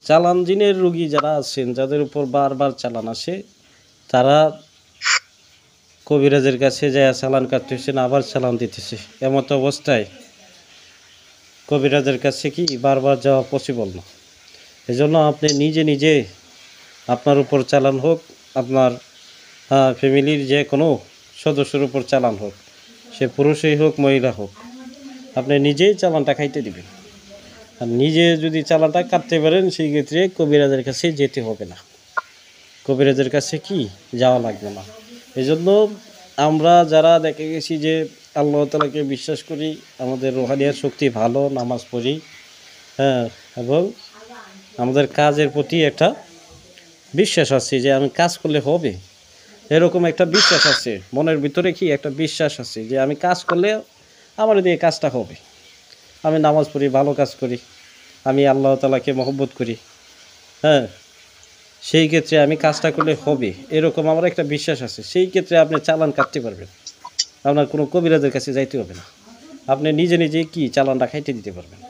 চালান জিনের রোগী যারা আছেন, যাদের উপর বারবার চালান আসে, তারা কবিরাজের কাছে যায় চালান কাটতেছেন, আবার চালান দিতেছে। এমত অবস্থায় কবিরাজের কাছে কি বারবার যাওয়া পসিবল না। এজন্য আপনি নিজে নিজে আপনার উপর চালান হোক, আপনার ফ্যামিলির যে কোনো সদস্যের উপর চালান হোক, সে পুরুষই হোক মহিলা হোক, আপনি নিজেই চালানটা খাইতে দিবেন। আর নিজে যদি চালানটা কাটতে পারেন, সেই ক্ষেত্রে কবিরাজের কাছে যেতে হবে না, কবিরাজের কাছে কি যাওয়া লাগবে না। এই জন্য আমরা যারা দেখে গেছি যে আল্লাহ তাআলাকে বিশ্বাস করি, আমাদের রুহানিয়াত শক্তি ভালো, নামাজ পড়ি, এবং আমাদের কাজের প্রতি একটা বিশ্বাস আছে যে আমি কাজ করলে হবে, এরকম একটা বিশ্বাস আছে মনের ভিতরে, কি একটা বিশ্বাস আছে যে আমি কাজ করলে আমার দিয়ে কাজটা হবে। আমি নামাজ পড়ি, ভালো কাজ করি, আমি আল্লাহ তাআলাকে মহব্বত করি, সেই ক্ষেত্রে আমি কাজটা করলে হবে, এরকম আমার একটা বিশ্বাস আছে। সেই ক্ষেত্রে আপনি চালান কাটতে পারবেন, আপনার কোনো কবিরাজের কাছে যাইতে হবে না, আপনি নিজে নিজে কি চালানটা খাইতে দিতে পারবেন।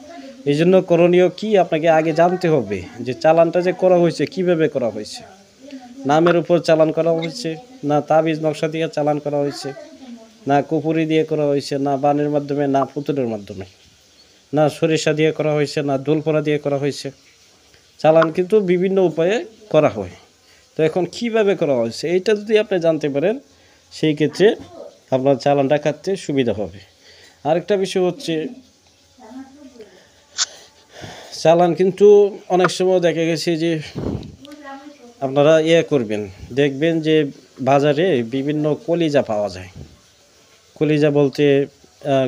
এই জন্য করণীয় কি, আপনাকে আগে জানতে হবে যে চালানটা যে করা হয়েছে কিভাবে করা হয়েছে। নামের উপর চালান করা হয়েছে, না তাবিজ নকশা দিয়ে চালান করা হয়েছে, না কুপুরি দিয়ে করা হয়েছে, না বানের মাধ্যমে, না পুতুলের মাধ্যমে, না সরিষা দিয়ে করা হয়েছে, না দোলপড়া দিয়ে করা হয়েছে। চালান কিন্তু বিভিন্ন উপায়ে করা হয়। তো এখন কিভাবে করা হয়েছে এইটা যদি আপনি জানতে পারেন, সেই ক্ষেত্রে আপনার চালানটা কাটতে সুবিধা হবে। আরেকটা বিষয় হচ্ছে, চালান কিন্তু অনেক সময় দেখা গেছে যে আপনারা করবেন, দেখবেন যে বাজারে বিভিন্ন কলিজা পাওয়া যায়। কলিজা বলতে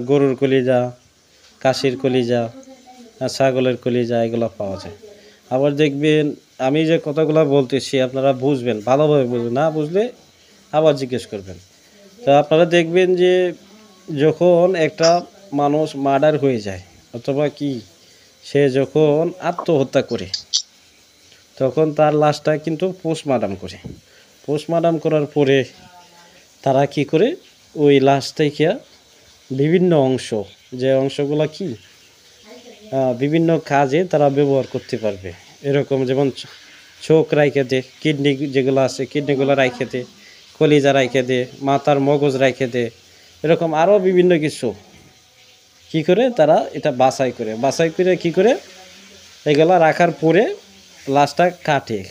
গরুর কলিজা, কাশির কলিজা, ছাগলের কলিজা, এগুলো পাওয়া যায়। আবার দেখবেন, আমি যে কথাগুলো বলতেছি আপনারা বুঝবেন, ভালোভাবে বুঝবেন, না বুঝলে আবার জিজ্ঞেস করবেন। তো আপনারা দেখবেন যে যখন একটা মানুষ মার্ডার হয়ে যায়, অথবা কি সে যখন আত্মহত্যা করে, তখন তার লাশটা কিন্তু পোস্টমর্টম করে। পোস্টমর্টম করার পরে তারা কি করে, ওই লাশ থেকে বিভিন্ন অংশ, যে অংশগুলো কি বিভিন্ন কাজে তারা ব্যবহার করতে পারবে। এরকম যেমন চোখ রাইখে দে, কিডনি যেগুলো আছে কিডনিগুলো রাইখে দে, কলিজা রাইখে দে, মাথার মগজ রাইখে দে, এরকম আরও বিভিন্ন কিছু কি করে তারা এটা বাছাই করে কি করে এগুলা রাখার পরে লাশটা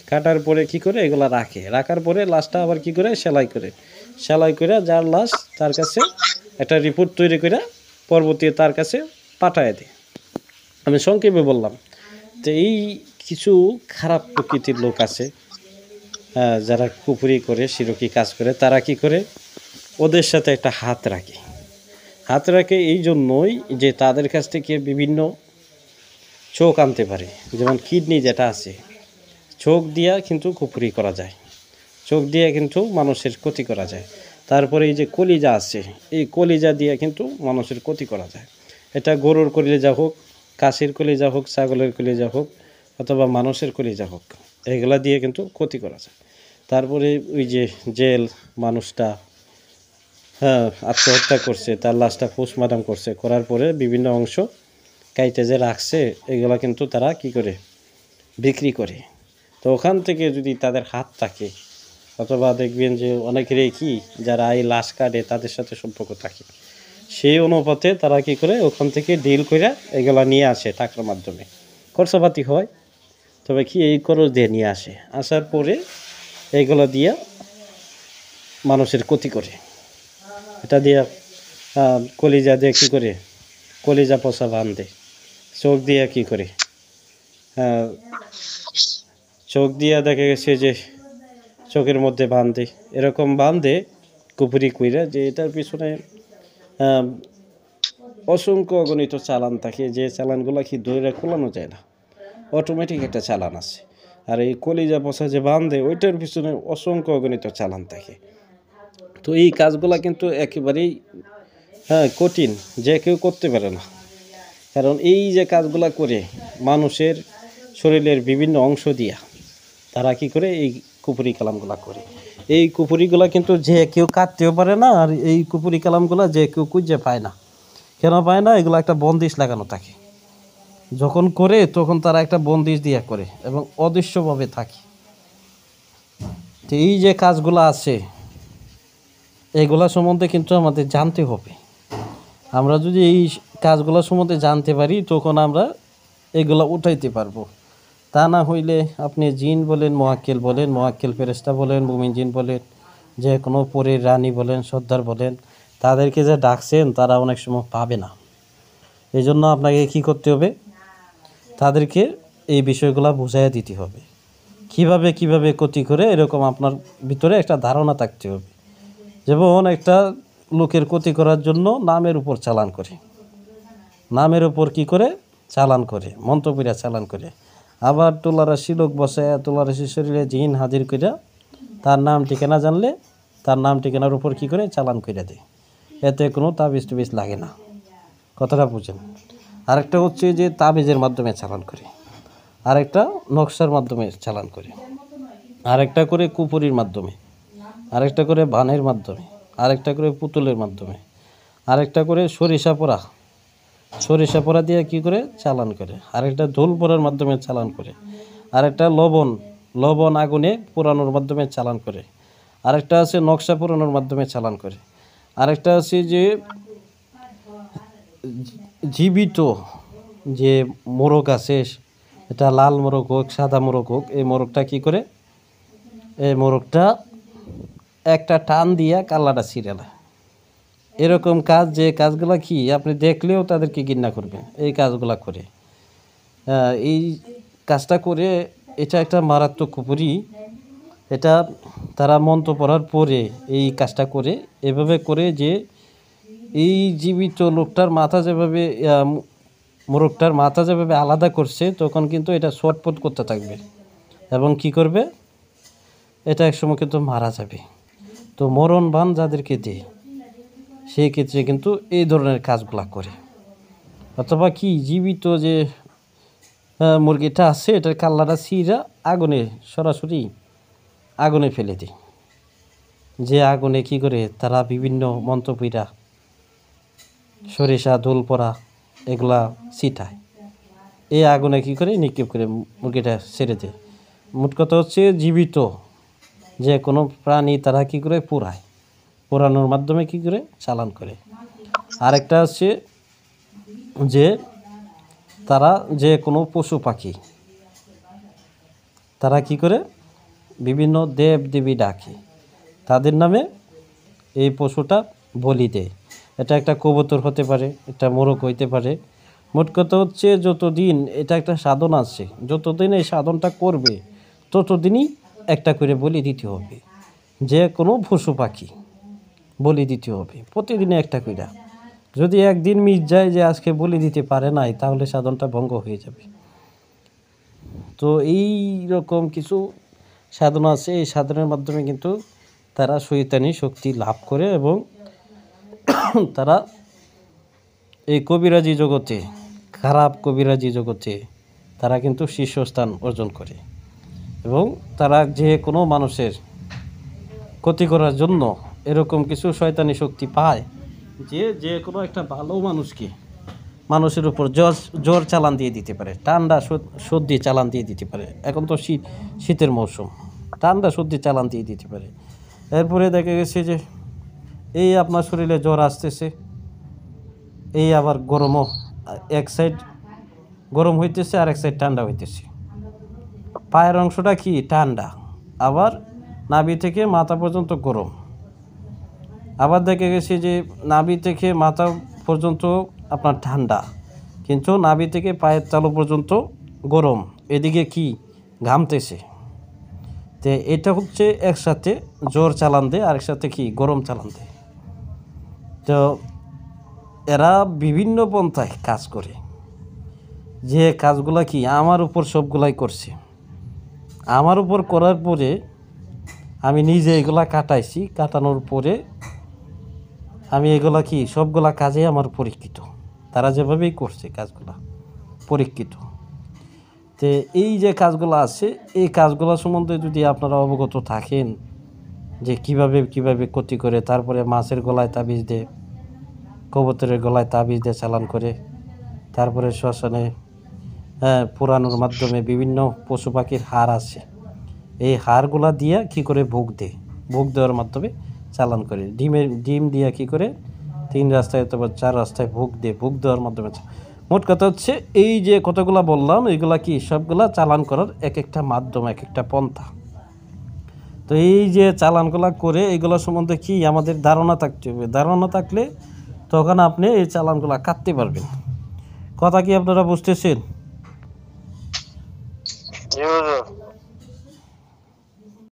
কাটার পরে কি করে এগুলা রাখার পরে লাশটা আবার কি করে সেলাই করে যার লাশ তার কাছে একটা রিপোর্ট তৈরি করে পরবর্তীতে তার কাছে পাঠায় দেয়। আমি সংক্ষেপে বললাম। তো এই কিছু খারাপ প্রকৃতির লোক আছে, যারা কুপুরি করে, শিরকি কাজ করে, তারা কি করে ওদের সাথে একটা হাত রাখে এই জন্যই যে তাদের কাছ থেকে বিভিন্ন চোখ আনতে পারে। যেমন কিডনি যেটা আছে, চোখ দিয়া কিন্তু কুপুরি করা যায়, চোখ দিয়ে কিন্তু মানুষের ক্ষতি করা যায়। তারপরে এই যে কলিজা আছে, এই কলিজা দিয়ে কিন্তু মানুষের ক্ষতি করা যায়। এটা গরুর কলিজা হোক, কাশির কলিজা হোক, ছাগলের কলিজা হোক, অথবা মানুষের কলিজা হোক, এগুলা দিয়ে কিন্তু ক্ষতি করা যায়। তারপরে ওই যে জেল মানুষটা আত্মহত্যা করছে, তার লাশটা পোস্টমর্টম করার পরে বিভিন্ন অংশ কাইটে যে রাখছে, এগুলা কিন্তু তারা কি করে বিক্রি করে। তো ওখান থেকে যদি তাদের হাত থাকে, অথবা দেখবেন যে অনেকেরই কি যারা এই লাশ কাটে তাদের সাথে সম্পর্ক থাকে, সেই অনুপাতে তারা কি করে ওখান থেকে ডিল করে এগুলা নিয়ে আসে, টাকার মাধ্যমে খরচাপাতি হয়, তবে কি এই খরচ দিয়ে নিয়ে আসার পরে এইগুলো দিয়ে মানুষের ক্ষতি করে। এটা দিয়ে কলিজা দিয়ে কী করে, কলিজা পচা বাঁধে, চোখ দিয়ে কী করে, চোখ দিয়ে দেখা গেছে যে চোখের মধ্যে বাঁধে, এরকম বাঁধে কুপুরি কইরা, যে এটার পিছনে অসংখ্য অগণিত চালান থাকে, যে চালানগুলো কি দইরা খোলানো যায় না, অটোমেটিক একটা চালান আছে। আর এই কলিজা পচা যে বাঁধে, ওইটার পিছনে অসংখ্য অগণিত চালান থাকে। তো এই কাজগুলো কিন্তু একেবারেই কঠিন, যে কেউ করতে পারে না। কারণ এই যে কাজগুলো করে মানুষের শরীরের বিভিন্ন অংশ দিয়া তারা কি করে এই কুপুরি কালামগুলা করে। এই কুপুরিগুলা কিন্তু যে কেউ কাটতেও পারে না, আর এই কুপুরি কালামগুলা যে কেউ খুঁজে পায় না। কেন পায় না? এগুলো একটা বন্দিশ লাগানো থাকে। যখন করে তখন তারা একটা বন্দিশ দিয়া করে এবং অদৃশ্যভাবে থাকে। তো এই যে কাজগুলো আছে এগুলা সম্বন্ধে কিন্তু আমাদের জানতে হবে। আমরা যদি এই কাজগুলো সম্বন্ধে জানতে পারি তখন আমরা এগুলা উঠাইতে পারবো। তা না হইলে আপনি জিন বলেন, মোয়াক্কেল ফেরেশতা বলেন, মুমিন জিন বলেন, যে কোনো পরীর রানী বলেন, সর্দার বলেন, তাদেরকে যে ডাকছেন তারা অনেক সময় পাবে না। এই জন্য আপনাকে কি করতে হবে, তাদেরকে এই বিষয়গুলো বুঝাইয়া দিতে হবে। কিভাবে ক্ষতি করে এরকম আপনার ভিতরে একটা ধারণা থাকতে হবে। যেমন একটা লোকের ক্ষতি করার জন্য নামের উপর চালান করে, নামের উপর কি করে চালান করে, মন্তব্যরা চালান করে। আবার তোলারাশি লোক বসে, তোলারাশি শরীরে জিন হাজির করে তার নাম ঠিকানা জানলে তার নাম ঠিকানার উপর কি করে চালান করে দেয়। এতে কোনো তাবিজ টুবিজ লাগে না। কথাটা বুঝেন। আরেকটা হচ্ছে যে তাবিজের মাধ্যমে চালান করে, আরেকটা নকশার মাধ্যমে চালান করে, আরেকটা করে কুপুরির মাধ্যমে, আরেকটা করে বানের মাধ্যমে, আরেকটা করে পুতুলের মাধ্যমে, আরেকটা করে সরিষা পোড়া দিয়ে কি করে চালান করে, আরেকটা ধুল পোড়ার মাধ্যমে চালান করে, আরেকটা লবণ আগুনে পোড়ানোর মাধ্যমে চালান করে, আরেকটা আছে নকশা পোড়ানোর মাধ্যমে চালান করে, আরেকটা আছে যে জীবিত যে মোরগ আছে, এটা লাল মোরগ হোক সাদা মোরগ হোক, এই মোরগটা কি করে, এই মোরগটা একটা টান দিয়া কাল্লাটা ছিঁড়ে না। এরকম কাজ, যে কাজগুলো কি আপনি দেখলেও তাদেরকে ঘৃণা করবেন, এই কাজগুলা করে, এই কাজটা করে, এটা একটা মারাত্মক কুপুরি। এটা তারা মন্ত্র পড়ার পরে এই কাজটা করে, এভাবে করে যে এই জীবিত লোকটার মাথা যেভাবে মোরগটার মাথা যেভাবে আলাদা করছে, তখন কিন্তু এটা ছটফট করতে থাকবে এবং কি করবে, এটা একসময় কিন্তু মারা যাবে। তো মরণ বান যাদেরকে দেয় সেই ক্ষেত্রে কিন্তু এই ধরনের কাজগুলা করে। অথবা কি জীবিত যে মুরগিটা আছে, এটার কাল্লাটা ছিঁড়া আগুনে সরাসরি আগুনে ফেলে দেয়। যে আগুনে কি করে তারা বিভিন্ন মন্তব্যরা সরিষা ধুল পড়া এগুলা ছিটায়, এই আগুনে কি করে নিক্ষেপ করে মুরগিটা ছেড়ে দেয়। মোট কথা হচ্ছে জীবিত যে কোনো প্রাণী তারা কি করে পোড়ানোর মাধ্যমে কি করে চালান করে। আরেকটা হচ্ছে যে তারা যে কোনো পশু পাখি তারা কি করে বিভিন্ন দেব দেবী ডাকে, তাদের নামে এই পশুটা বলি দেয়। এটা একটা কবুতর হতে পারে, একটা মোরগ হইতে পারে। মোট কথা হচ্ছে যতদিন এটা একটা সাধন আছে, যতদিন এই সাধনটা করবে ততদিনই একটা করে বলি দিতে হবে। যে কোনো পশু পাখি বলি দিতে হবে প্রতিদিনে একটা করে। যদি একদিন মিস যায় যে আজকে বলি দিতে পারে নাই, তাহলে সাধনটা ভঙ্গ হয়ে যাবে। তো এই রকম কিছু সাধনা আছে, এই সাধনের মাধ্যমে কিন্তু তারা শয়তানি শক্তি লাভ করে এবং তারা এই কবিরাজি জগতে, খারাপ কবিরাজি জগতে তারা কিন্তু শীর্ষস্থান অর্জন করে এবং তারা যে কোনো মানুষের ক্ষতি করার জন্য এরকম কিছু শয়তানি শক্তি পায় যে কোনো একটা ভালো মানুষের উপর জ্বর চালান দিয়ে দিতে পারে, ঠান্ডা সর্দি চালান দিয়ে দিতে পারে। এখন তো শীতের মৌসুম, ঠান্ডা সর্দি চালান দিয়ে দিতে পারে। এরপরে দেখা গেছে যে এই আপনার শরীরে জ্বর আসতেছে, এই আবার গরমও, এক সাইড গরম হইতেছে আর এক সাইড ঠান্ডা হইতেছে। পায়ের অংশটা কি ঠান্ডা, আবার নাভি থেকে মাথা পর্যন্ত গরম। আবার দেখা গেছে যে নাভি থেকে মাথা পর্যন্ত আপনার ঠান্ডা, কিন্তু নাভি থেকে পায়ের তালু পর্যন্ত গরম, এদিকে কি ঘামতেছে। তো এটা হচ্ছে একসাথে জ্বর চালান দেয় আর একসাথে কি গরম চালান দেয়। তো এরা বিভিন্ন পন্থায় কাজ করে, যে কাজগুলা কি আমার উপর সবগুলাই করছে। আমার উপর করার পরে আমি নিজে এগুলা কাটাইছি, কাটানোর পরে আমি এগুলা কি সবগুলা কাজে আমার পরীক্ষিত, তারা যেভাবেই করছে কাজগুলা পরীক্ষিত। তো এই যে কাজগুলো আছে, এই কাজগুলো সম্বন্ধে যদি আপনারা অবগত থাকেন যে কিভাবে ক্ষতি করে, তারপরে মাছের গলায় তাবিজ দেয়, কবুতরের গলায় তাবিজ দিয়ে চালান করে, তারপরে শ্মশানে পোড়ানোর মাধ্যমে বিভিন্ন পশু পাখির হাড় আছে, এই হাড়গুলা দিয়ে কি করে ভোগ দেওয়ার মাধ্যমে চালান করে। ডিম দিয়ে কি করে 3 রাস্তায় অথবা 4 রাস্তায় ভোগ দেওয়ার মাধ্যমে। মোট কথা হচ্ছে এই যে কতগুলা বললাম, এগুলা কি সবগুলা চালান করার এক একটা মাধ্যম, এক একটা পন্থা। তো এই যে চালানগুলা করে এগুলো সম্বন্ধে কি আমাদের ধারণা থাকতে হবে। ধারণা থাকলে তখন আপনি এই চালানগুলা কাটতে পারবেন। কথা কি আপনারা বুঝতেছেন?